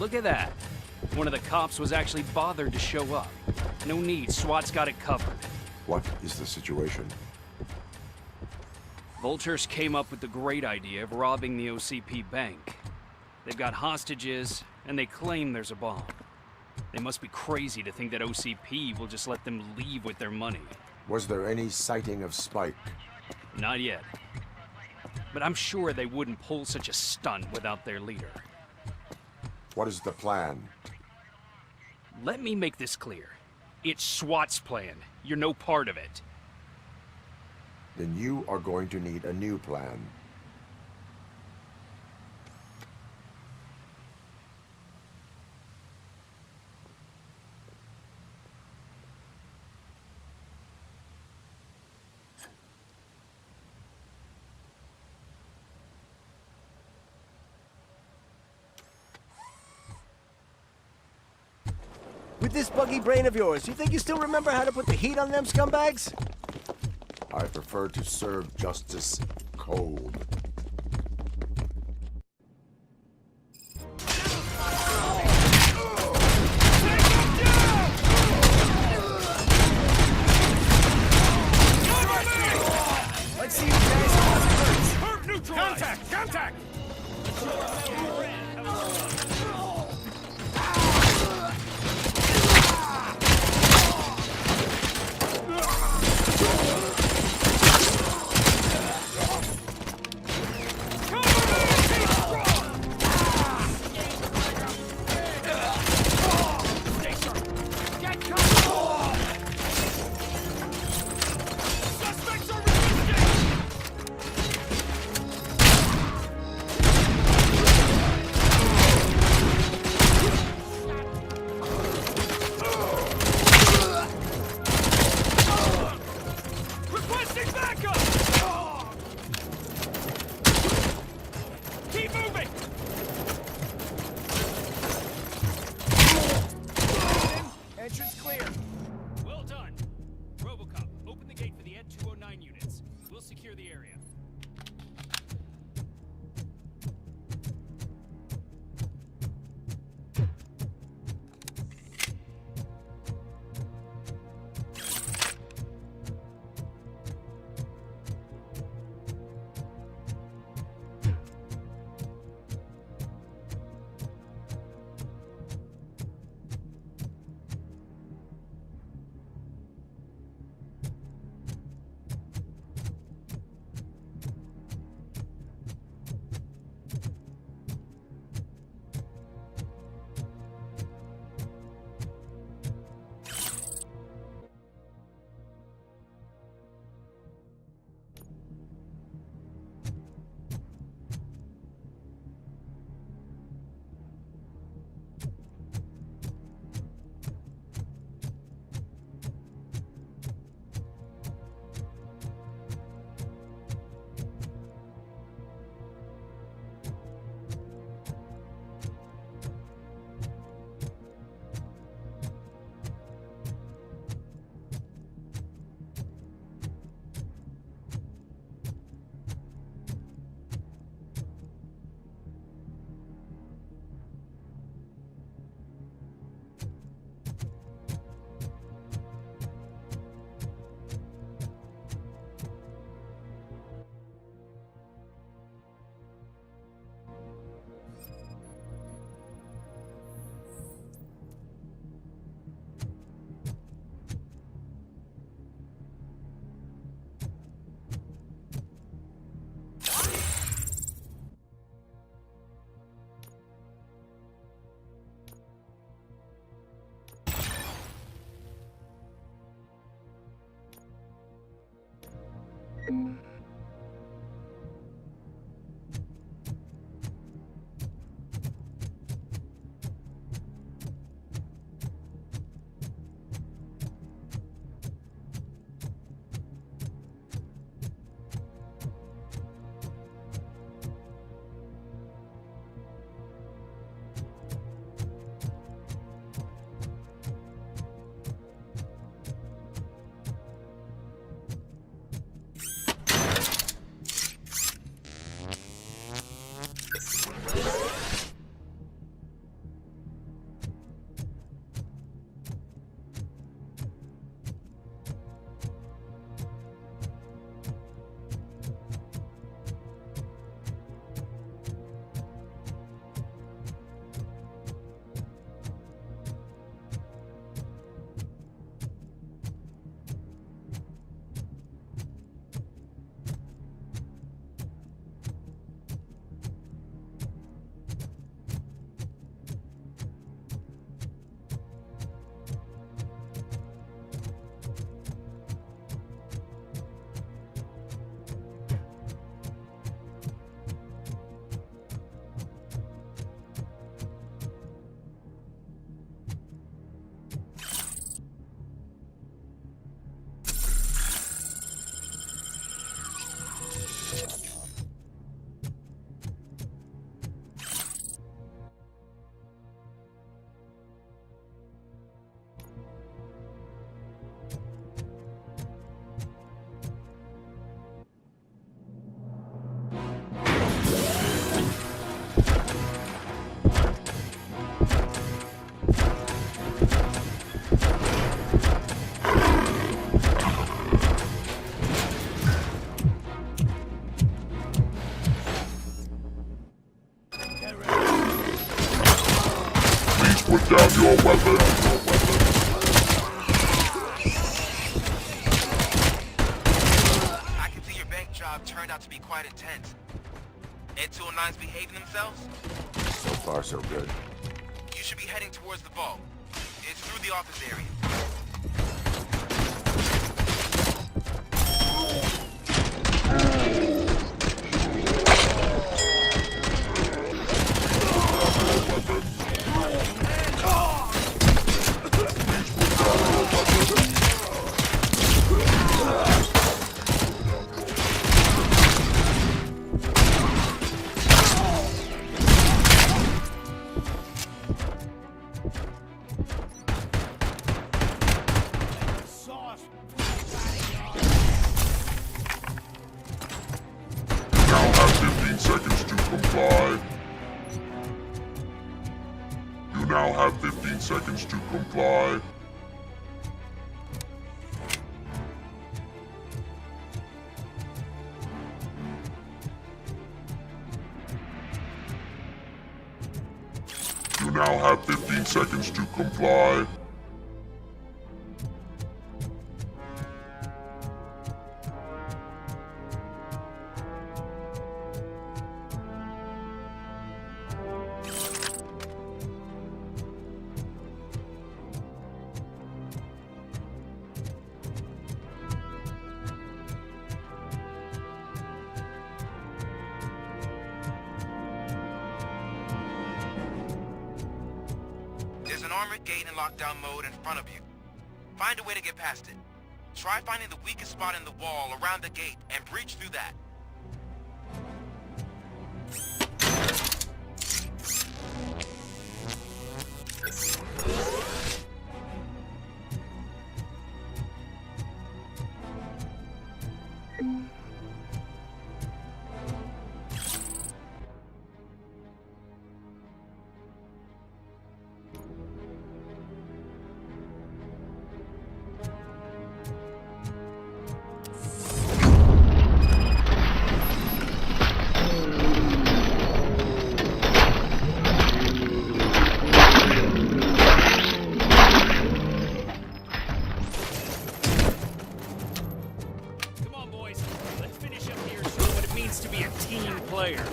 look at that. One of the cops was actually bothered to show up. No need, SWAT's got it covered. What is the situation? Vultures came up with the great idea of robbing the OCP bank. They've got hostages, and they claim there's a bomb. They must be crazy to think that OCP will just let them leave with their money. Was there any sighting of Spike? Not yet. But I'm sure they wouldn't pull such a stunt without their leader. What is the plan? Let me make this clear. It's SWAT's plan. You're no part of it. Then you are going to need a new plan. With this buggy brain of yours, you think you still remember how to put the heat on them scumbags? I prefer to serve justice cold. Let's see you guys have first. Contact! Contact! Entrance clear. Well done. ROBOCOP, open the gate for the Ed-209 units. We'll secure the area. I can see your bank job turned out to be quite intense. Ed 209's behaving themselves? So far, so good. You should be heading towards the vault. It's through the office area. Now have 15 seconds to comply. You now have 15 seconds to comply. There's an armored gate in lockdown mode in front of you. Find a way to get past it. Try finding the weakest spot in the wall around the gate and breach through that. To be a team player.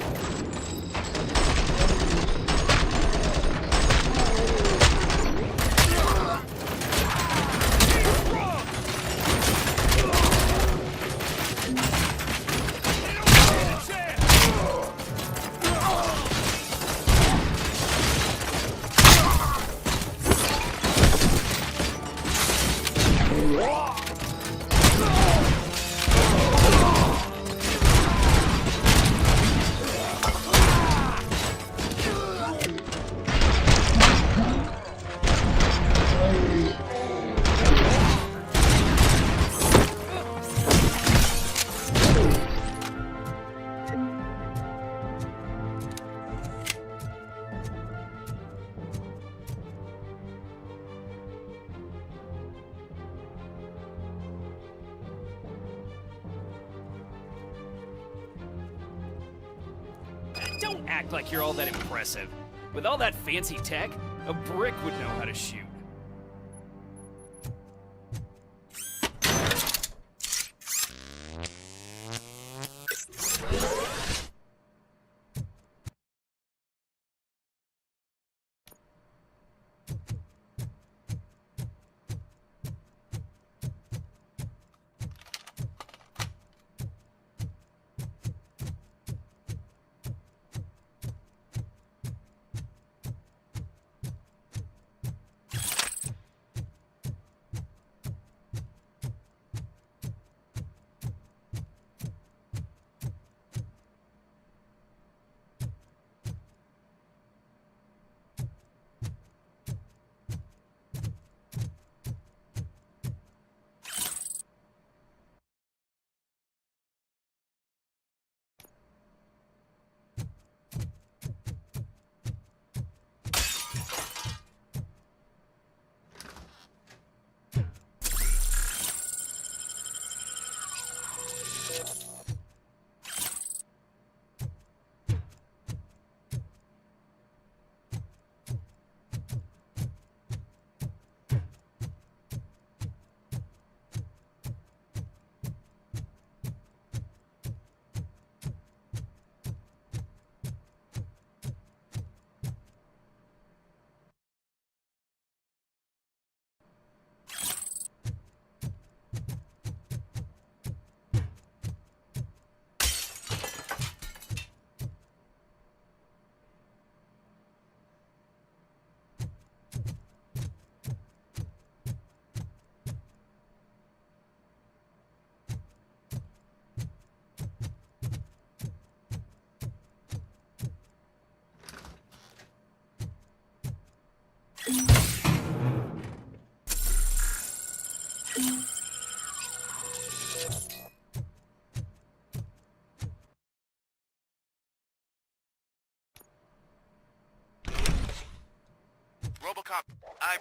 Don't act like you're all that impressive. With all that fancy tech, a brick would know how to shoot.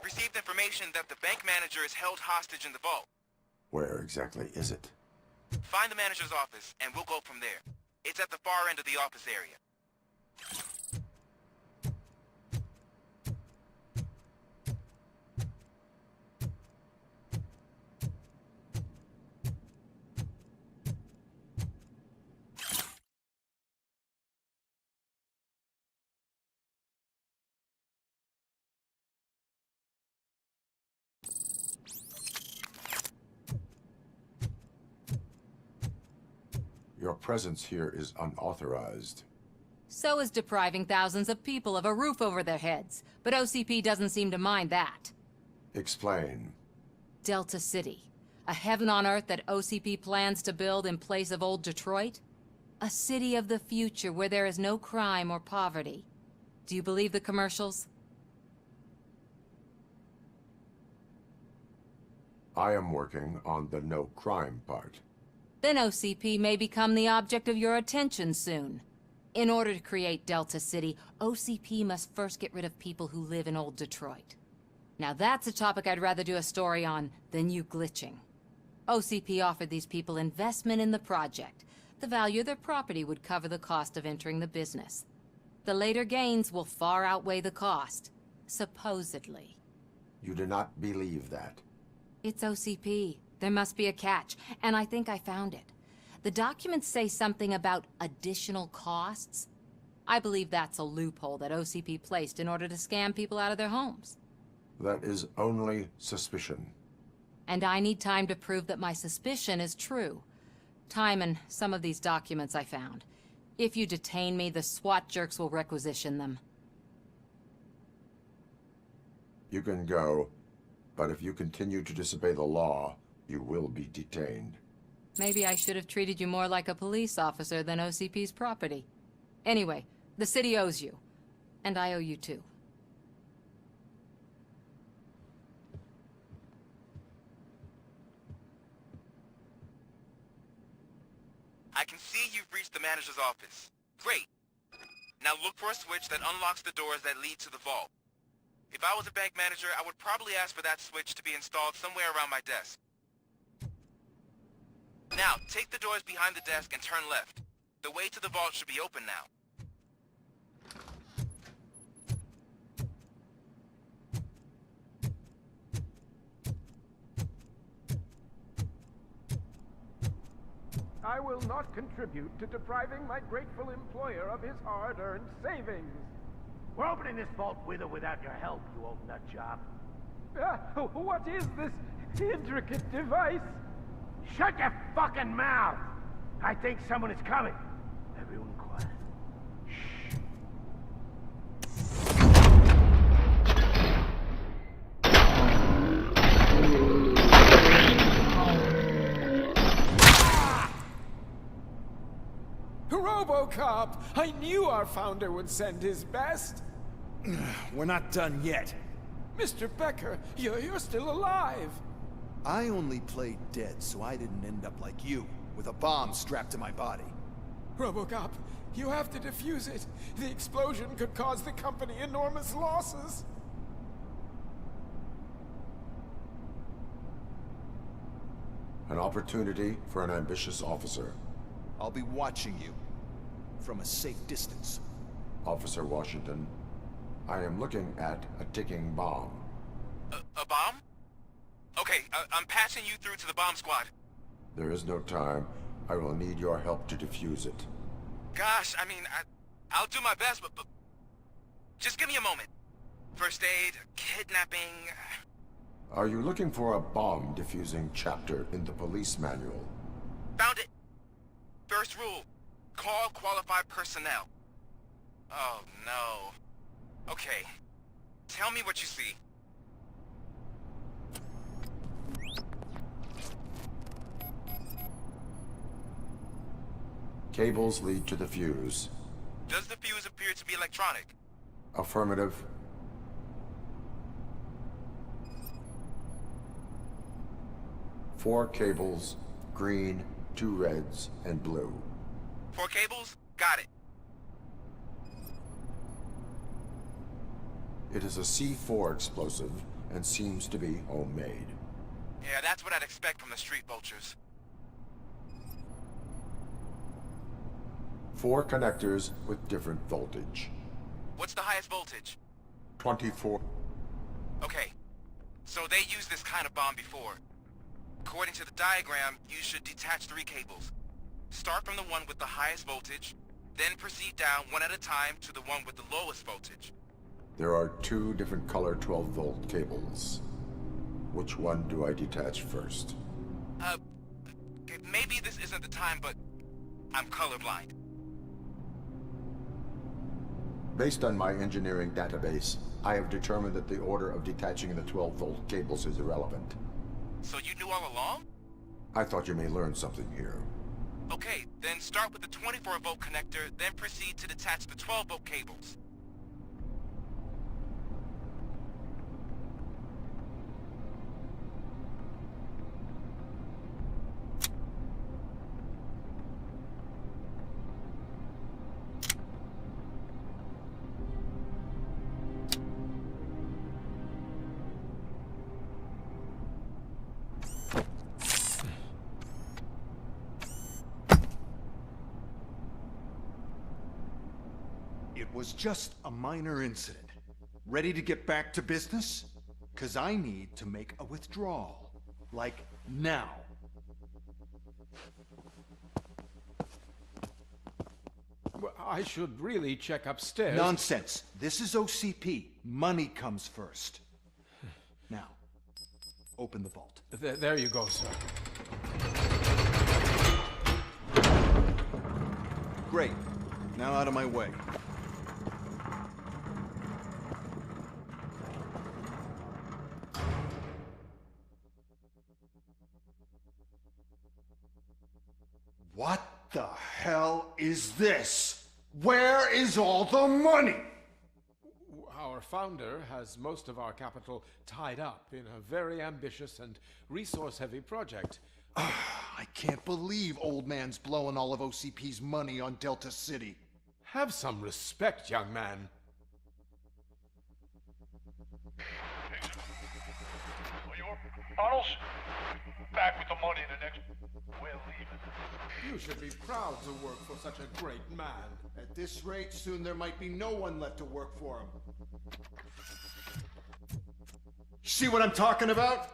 We've received information that the bank manager is held hostage in the vault. Where exactly is it? Find the manager's office, and we'll go from there. It's at the far end of the office area. Your presence here is unauthorized. So is depriving thousands of people of a roof over their heads. But OCP doesn't seem to mind that. Explain. Delta City. A heaven on earth that OCP plans to build in place of old Detroit? A city of the future where there is no crime or poverty. Do you believe the commercials? I am working on the no crime part. Then OCP may become the object of your attention soon. In order to create Delta City, OCP must first get rid of people who live in old Detroit. Now that's a topic I'd rather do a story on than you glitching. OCP offered these people investment in the project. The value of their property would cover the cost of entering the business. The later gains will far outweigh the cost, supposedly. You do not believe that. It's OCP. There must be a catch, and I think I found it. The documents say something about additional costs. I believe that's a loophole that OCP placed in order to scam people out of their homes. That is only suspicion. And I need time to prove that my suspicion is true. Time and some of these documents I found. If you detain me, the SWAT jerks will requisition them. You can go, but if you continue to disobey the law, you will be detained. Maybe I should have treated you more like a police officer than OCP's property. Anyway, the city owes you. And I owe you too. I can see you've reached the manager's office. Great. Now look for a switch that unlocks the doors that lead to the vault. If I was a bank manager, I would probably ask for that switch to be installed somewhere around my desk. Now, take the doors behind the desk and turn left. The way to the vault should be open now. I will not contribute to depriving my grateful employer of his hard-earned savings. We're opening this vault with or without your help, you old nut job. What is this intricate device? Shut your fucking mouth! I think someone is coming. Everyone quiet. Shh. ROBOCOP! I knew our founder would send his best. We're not done yet. Mr. Becker, you're still alive. I only played dead so I didn't end up like you, with a bomb strapped to my body. ROBOCOP, you have to defuse it. The explosion could cause the company enormous losses. An opportunity for an ambitious officer. I'll be watching you, from a safe distance. Officer Washington, I am looking at a ticking bomb. A bomb? Okay, I'm passing you through to the bomb squad. There is no time. I will need your help to defuse it. Gosh, I mean, I'll do my best, but just give me a moment. First aid, kidnapping... Are you looking for a bomb defusing chapter in the police manual? Found it! First rule, call qualified personnel. Oh, no. Okay, tell me what you see. Cables lead to the fuse. Does the fuse appear to be electronic? Affirmative. Four cables, green, 2 reds, and blue. 4 cables? Got it. It is a C4 explosive and seems to be homemade. Yeah, that's what I'd expect from the street vultures. 4 connectors with different voltage. What's the highest voltage? 24. Okay, so they used this kind of bomb before. According to the diagram, you should detach 3 cables. Start from the one with the highest voltage, then proceed down one at a time to the one with the lowest voltage. There are 2 different color 12-volt cables. Which one do I detach first? Maybe this isn't the time, but I'm colorblind. Based on my engineering database, I have determined that the order of detaching the 12-volt cables is irrelevant. So you knew all along? I thought you may learn something here. Okay, then start with the 24-volt connector, then proceed to detach the 12-volt cables. It was just a minor incident. Ready to get back to business? 'Cause I need to make a withdrawal. Like, now. Well, I should really check upstairs. Nonsense. This is OCP. Money comes first. Now, open the vault. There you go, sir. Great. Now out of my way. What the hell is this? Where is all the money? Our founder has most of our capital tied up in a very ambitious and resource-heavy project. I can't believe old man's blowing all of OCP's money on Delta City. Have some respect, young man. Tunnels? Back with the money in the next... We're leaving. You should be proud to work for such a great man. At this rate, soon there might be no one left to work for him. See what I'm talking about?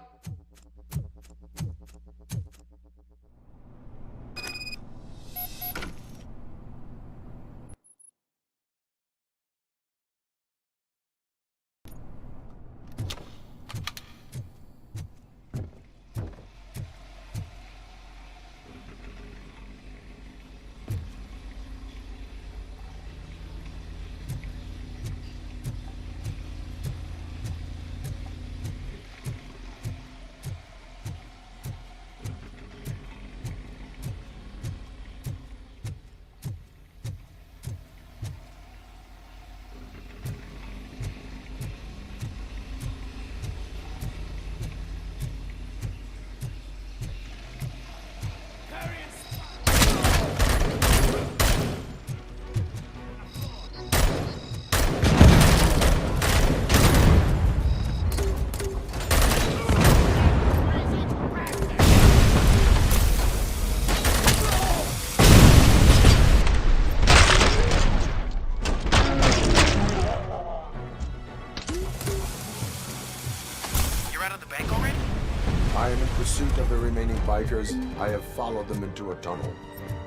Bikers, I have followed them into a tunnel.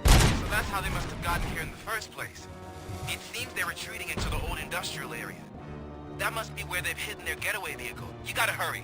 So that's how they must have gotten here in the first place. It seems they're retreating into the old industrial area. That must be where they've hidden their getaway vehicle. You gotta hurry.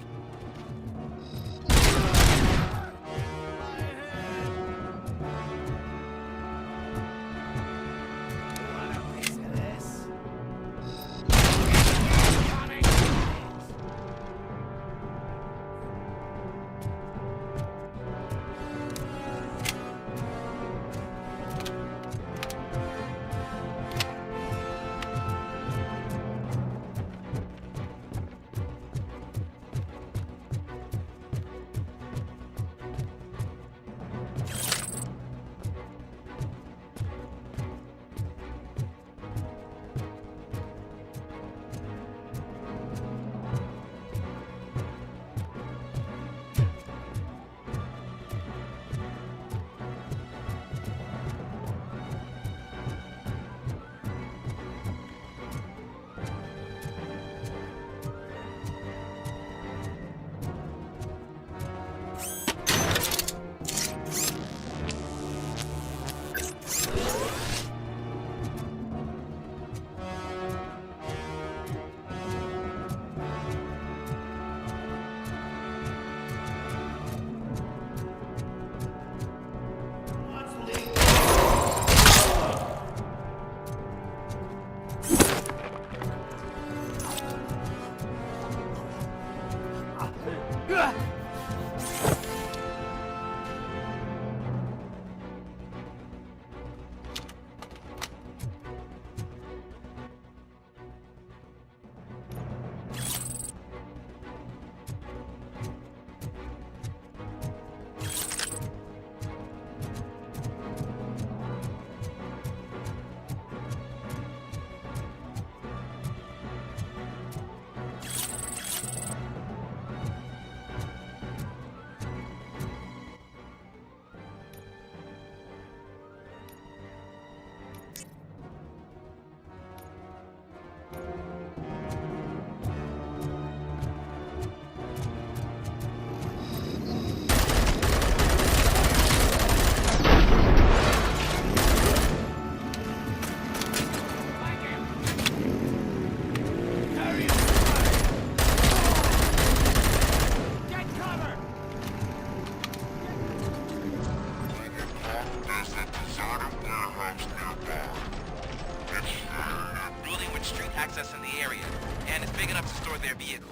Ruling with street access in the area, and it's big enough to store their vehicle.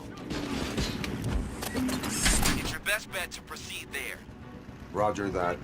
It's your best bet to proceed there. Roger that.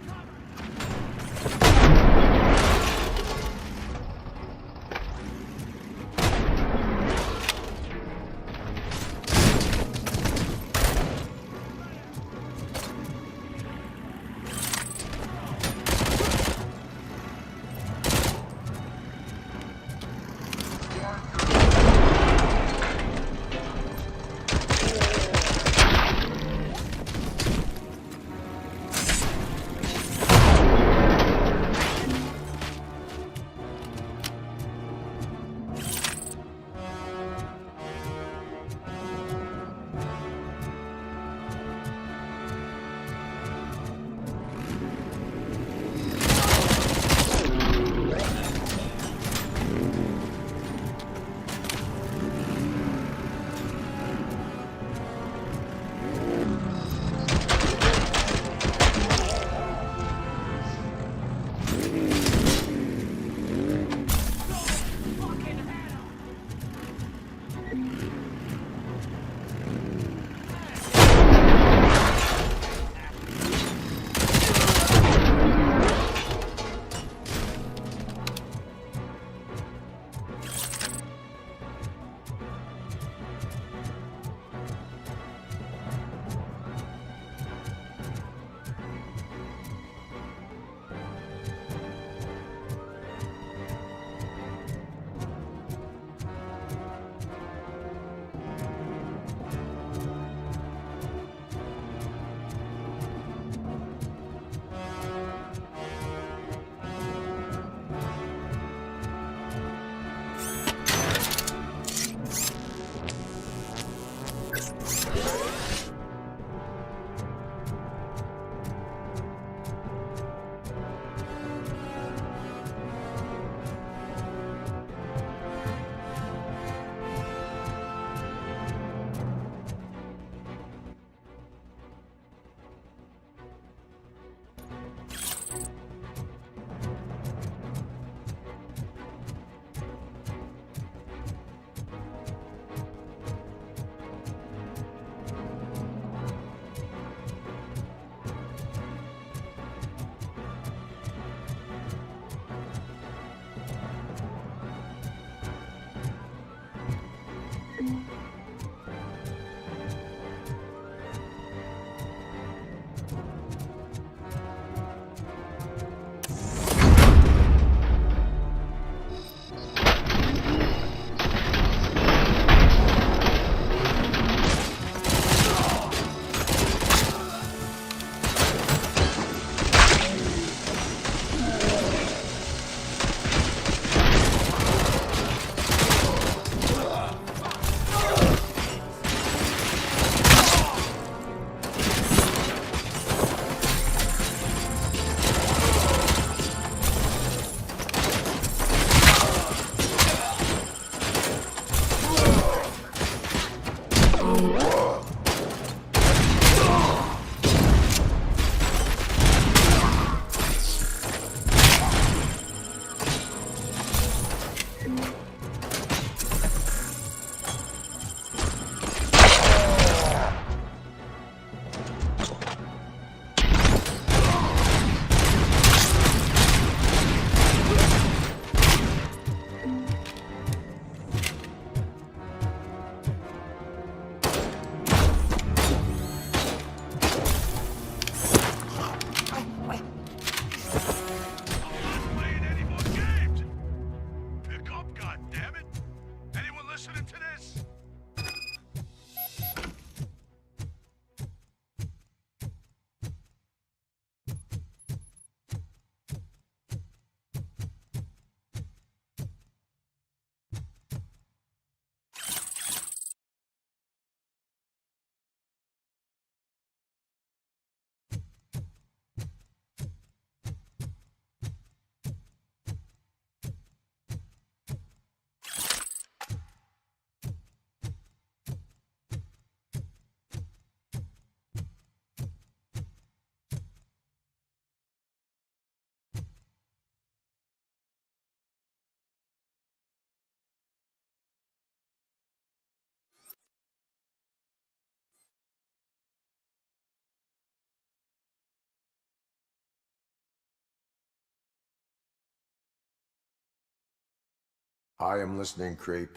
I am listening, creep.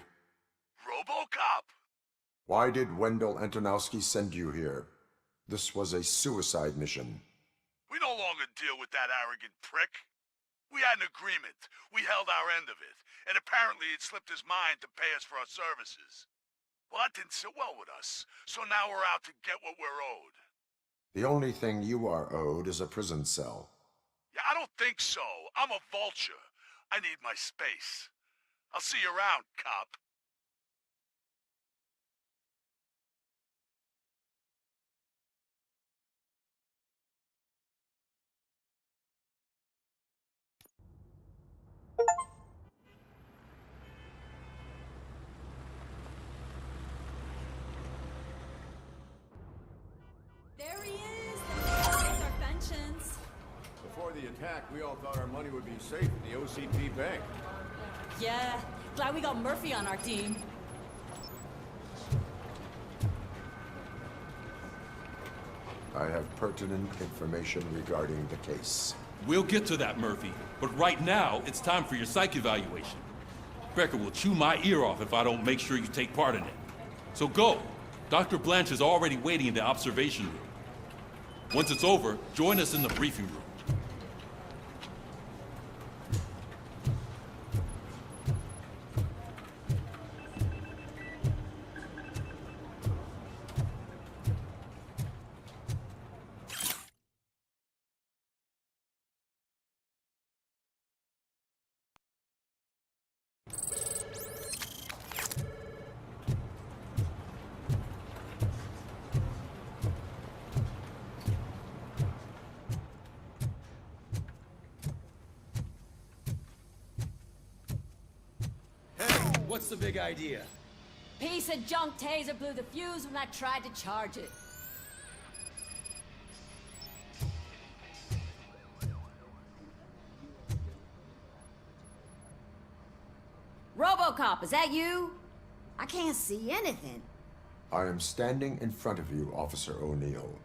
ROBOCOP! Why did Wendell Antonowski send you here? This was a suicide mission. We no longer deal with that arrogant prick. We had an agreement. We held our end of it. And apparently it slipped his mind to pay us for our services. Well, that didn't sit well with us. So now we're out to get what we're owed. The only thing you are owed is a prison cell. Yeah, I don't think so. I'm a vulture. I need my space. I'll see you around, cop. There he is! Our pensions. Before the attack, we all thought our money would be safe in the OCP bank. Yeah, glad we got Murphy on our team. I have pertinent information regarding the case. We'll get to that, Murphy. But right now, it's time for your psych evaluation. Becker will chew my ear off if I don't make sure you take part in it. So go. Dr. Blanche is already waiting in the observation room. Once it's over, join us in the briefing room. What's the big idea? Piece of junk taser blew the fuse when I tried to charge it. ROBOCOP, is that you? I can't see anything. I am standing in front of you, Officer O'Neill.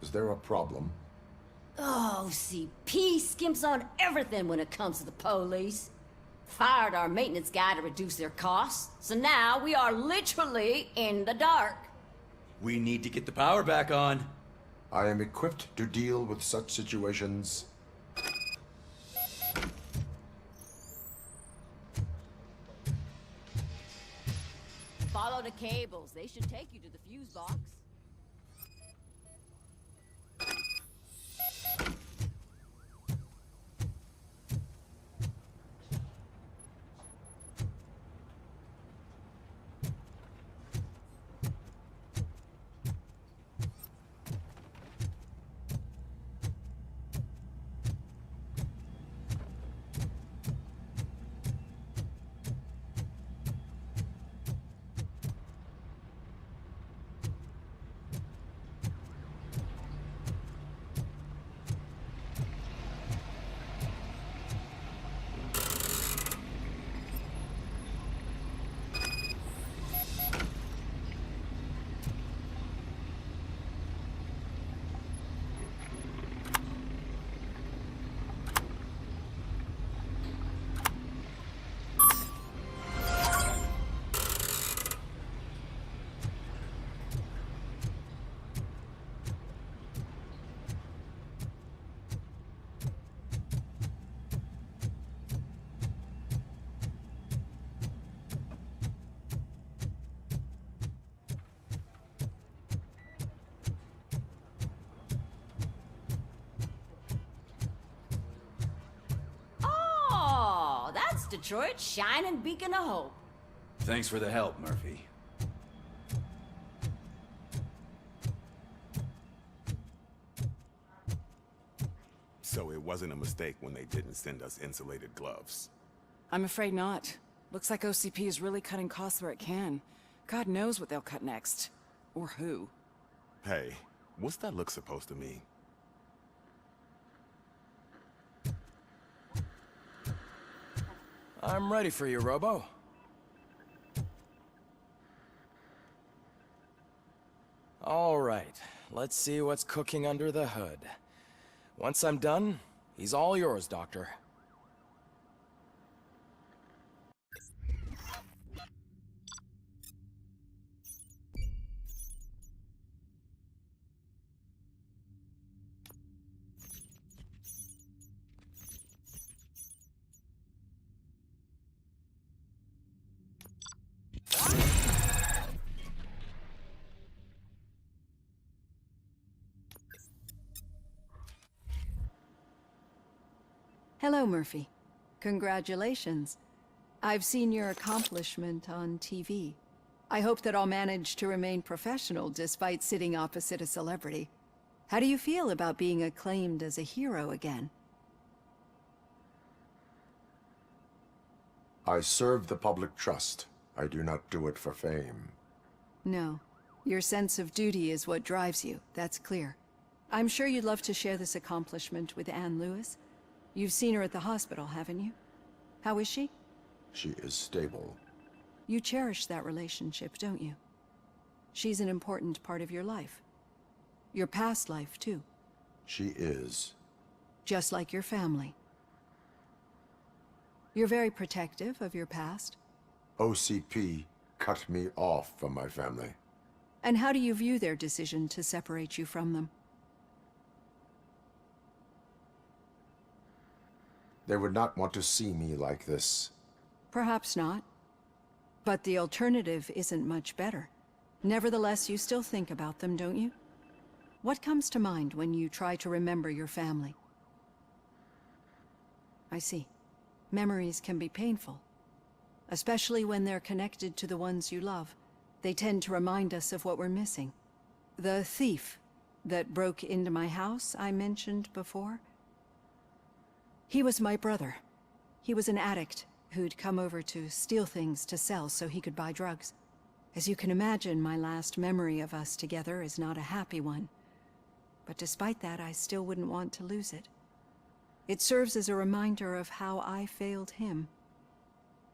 Is there a problem? Oh, CP skimps on everything when it comes to the police. Fired our maintenance guy to reduce their costs, so now we are literally in the dark. We need to get the power back on. I am equipped to deal with such situations. Follow the cables. They should take you to the fuse box. Detroit's shining beacon of hope. Thanks for the help, Murphy. So it wasn't a mistake when they didn't send us insulated gloves. I'm afraid not. Looks like OCP is really cutting costs where it can. God knows what they'll cut next. Or who. Hey, what's that look supposed to mean? I'm ready for you, Robo. All right, let's see what's cooking under the hood. Once I'm done, he's all yours, Doctor. Hello, Murphy. Congratulations. I've seen your accomplishment on TV. I hope that I'll manage to remain professional despite sitting opposite a celebrity. How do you feel about being acclaimed as a hero again? I serve the public trust. I do not do it for fame. No. Your sense of duty is what drives you, that's clear. I'm sure you'd love to share this accomplishment with Anne Lewis. You've seen her at the hospital, haven't you? How is she? She is stable. You cherish that relationship, don't you? She's an important part of your life. Your past life, too. She is. Just like your family. You're very protective of your past. OCP cut me off from my family. And how do you view their decision to separate you from them? They would not want to see me like this. Perhaps not. But the alternative isn't much better. Nevertheless, you still think about them, don't you? What comes to mind when you try to remember your family? I see. Memories can be painful. Especially when they're connected to the ones you love. They tend to remind us of what we're missing. The thief that broke into my house I mentioned before? He was my brother. He was an addict who'd come over to steal things to sell so he could buy drugs. As you can imagine, my last memory of us together is not a happy one. But despite that, I still wouldn't want to lose it. It serves as a reminder of how I failed him.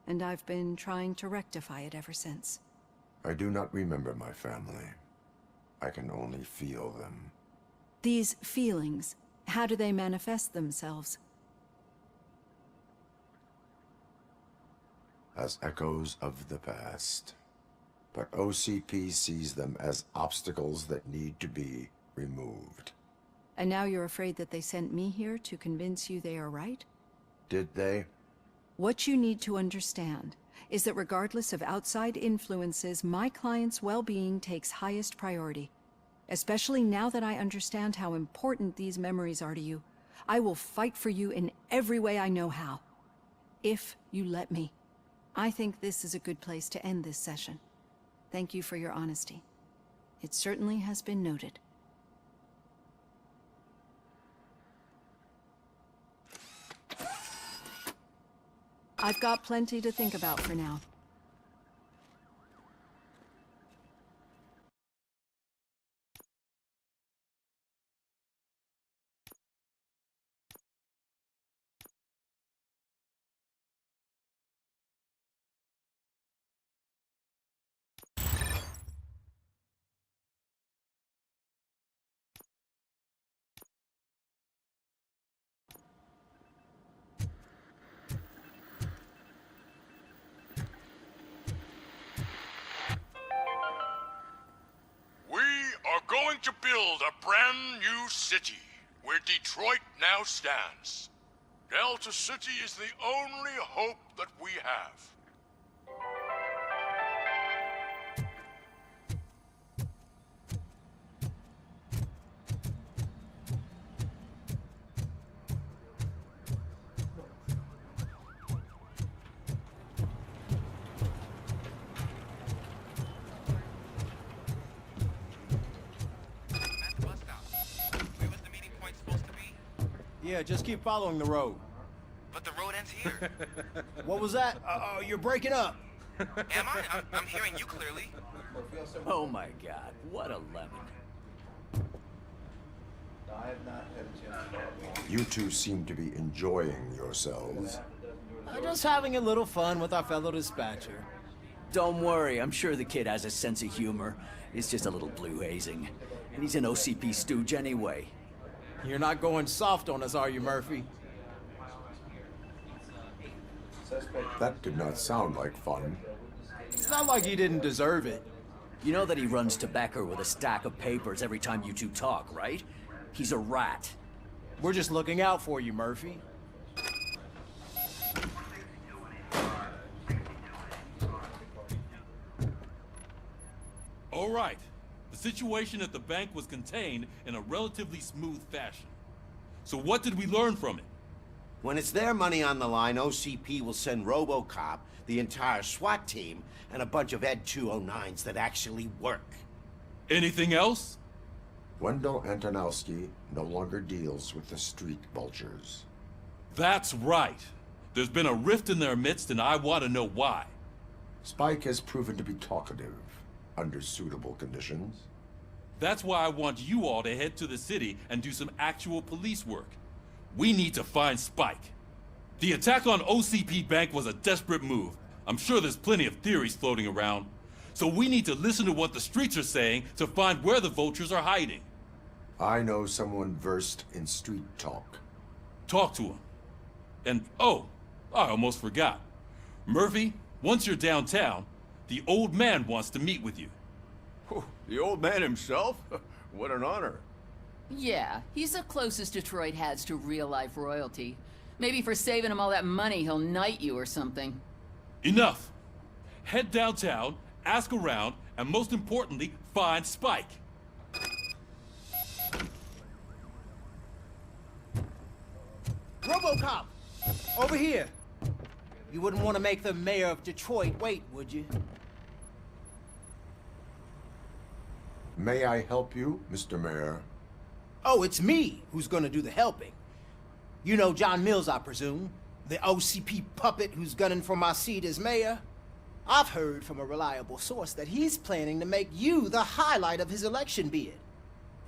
And I've been trying to rectify it ever since. I do not remember my family. I can only feel them. These feelings, how do they manifest themselves? As echoes of the past. But OCP sees them as obstacles that need to be removed. And now you're afraid that they sent me here to convince you they are right? Did they? What you need to understand is that regardless of outside influences, my client's well-being takes highest priority. Especially now that I understand how important these memories are to you. I will fight for you in every way I know how. If you let me. I think this is a good place to end this session. Thank you for your honesty. It certainly has been noted. I've got plenty to think about for now. Going to build a brand new city where Detroit now stands. Delta City is the only hope that we have. Yeah, just keep following the road. But the road ends here. What was that? You're breaking up. Am I? I'm hearing you clearly. Oh my god, what a lemon. You two seem to be enjoying yourselves. Just having a little fun with our fellow dispatcher. Don't worry, I'm sure the kid has a sense of humor. It's just a little blue hazing. And he's an OCP stooge anyway. You're not going soft on us, are you, Murphy? That did not sound like fun. It's not like he didn't deserve it. You know that he runs to Becker with a stack of papers every time you two talk, right? He's a rat. We're just looking out for you, Murphy. All right. The situation at the bank was contained in a relatively smooth fashion. So what did we learn from it? When it's their money on the line, OCP will send ROBOCOP, the entire SWAT team, and a bunch of Ed 209s that actually work. Anything else? Wendell Antonowski no longer deals with the street vultures. That's right. There's been a rift in their midst, and I want to know why. Spike has proven to be talkative, under suitable conditions. That's why I want you all to head to the city and do some actual police work. We need to find Spike. The attack on OCP Bank was a desperate move. I'm sure there's plenty of theories floating around. So we need to listen to what the streets are saying to find where the Vultures are hiding. I know someone versed in street talk. Talk to him. And, oh, I almost forgot. Murphy, once you're downtown, the old man wants to meet with you. Oh, the old man himself? What an honor. Yeah, he's the closest Detroit has to real-life royalty. Maybe for saving him all that money, he'll knight you or something. Enough! Head downtown, ask around, and most importantly, find Spike. ROBOCOP! Over here! You wouldn't want to make the mayor of Detroit wait, would you? May I help you, Mr. Mayor? Oh, it's me who's gonna do the helping. You know John Mills, I presume? The OCP puppet who's gunning for my seat as mayor? I've heard from a reliable source that he's planning to make you the highlight of his election bid.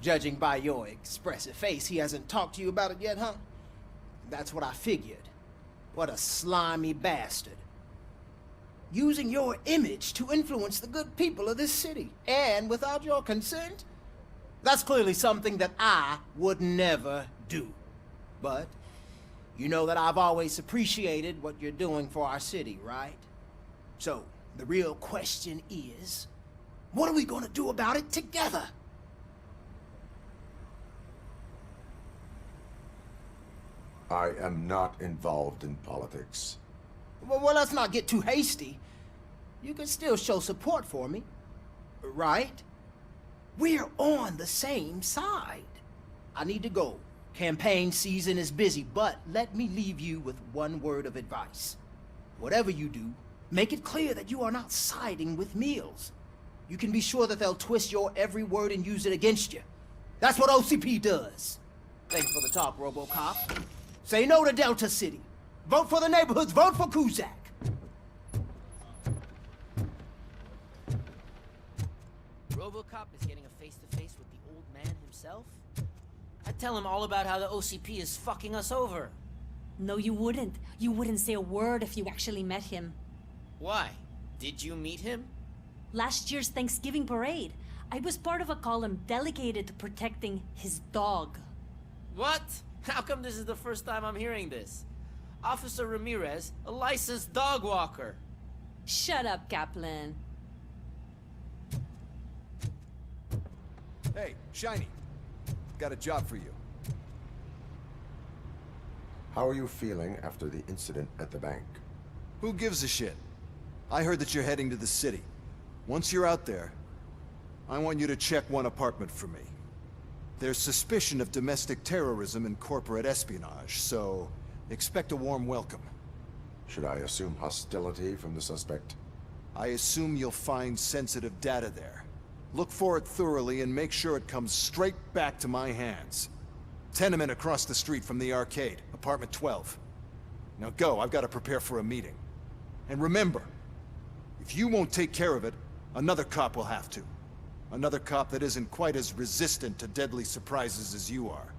Judging by your expressive face, he hasn't talked to you about it yet, huh? That's what I figured. What a slimy bastard. Using your image to influence the good people of this city, and without your consent? That's clearly something that I would never do. But you know that I've always appreciated what you're doing for our city, right? So, the real question is, what are we gonna do about it together? I am not involved in politics. Well, let's not get too hasty. You can still show support for me, right? We're on the same side. I need to go. Campaign season is busy, but let me leave you with one word of advice. Whatever you do, make it clear that you are not siding with Mills. You can be sure that they'll twist your every word and use it against you. That's what OCP does. Thanks for the talk, ROBOCOP. Say no to Delta City. Vote for the neighborhoods. Vote for Kuzak. ROBOCOP is getting a face-to-face with the old man himself? I'd tell him all about how the OCP is fucking us over. No, you wouldn't. You wouldn't say a word if you actually met him. Why? Did you meet him? Last year's Thanksgiving parade, I was part of a column delegated to protecting his dog. What? How come this is the first time I'm hearing this? Officer Ramirez, a licensed dog walker. Shut up, Kaplan. Hey, Shiny. Got a job for you. How are you feeling after the incident at the bank? Who gives a shit? I heard that you're heading to the city. Once you're out there, I want you to check one apartment for me. There's suspicion of domestic terrorism and corporate espionage, so expect a warm welcome. Should I assume hostility from the suspect? I assume you'll find sensitive data there. Look for it thoroughly and make sure it comes straight back to my hands. Tenement across the street from the arcade, apartment 12. Now go, I've got to prepare for a meeting. And remember, if you won't take care of it, another cop will have to. Another cop that isn't quite as resistant to deadly surprises as you are.